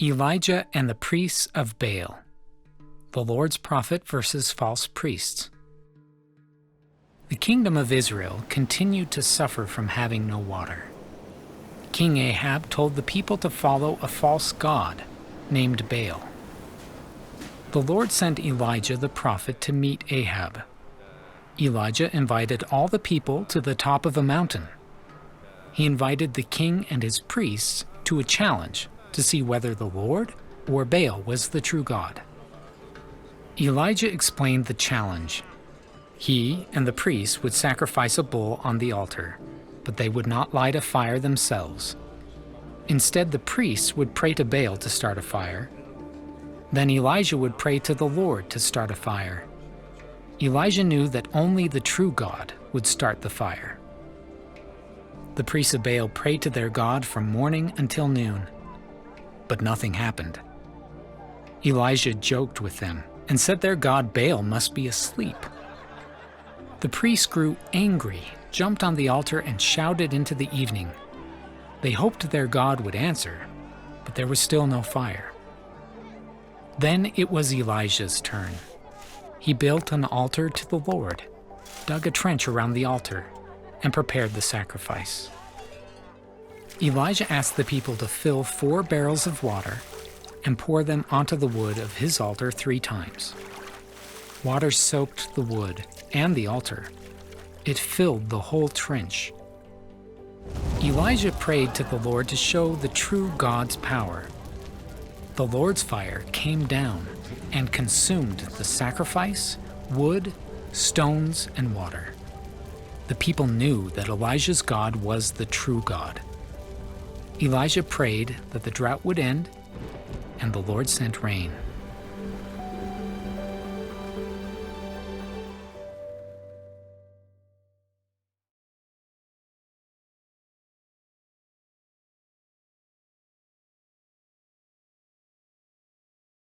Elijah and the priests of Baal. The Lord's prophet versus false priests. The kingdom of Israel continued to suffer from having no water. King Ahab told the people to follow a false god named Baal. The Lord sent Elijah the prophet to meet Ahab. Elijah invited all the people to the top of a mountain. He invited the king and his priests to a challenge to see whether the Lord or Baal was the true God. Elijah explained the challenge. He and the priests would sacrifice a bull on the altar, but they would not light a fire themselves. Instead, the priests would pray to Baal to start a fire. Then Elijah would pray to the Lord to start a fire. Elijah knew that only the true God would start the fire. The priests of Baal prayed to their God from morning until noon, but nothing happened. Elijah joked with them and said their god Baal must be asleep. The priests grew angry, jumped on the altar, and shouted into the evening. They hoped their God would answer, but there was still no fire. Then it was Elijah's turn. He built an altar to the Lord, dug a trench around the altar, and prepared the sacrifice. Elijah asked the people to fill 4 barrels of water and pour them onto the wood of his altar 3 times. Water soaked the wood and the altar. It filled the whole trench. Elijah prayed to the Lord to show the true God's power. The Lord's fire came down and consumed the sacrifice, wood, stones, and water. The people knew that Elijah's God was the true God. Elijah prayed that the drought would end, and the Lord sent rain.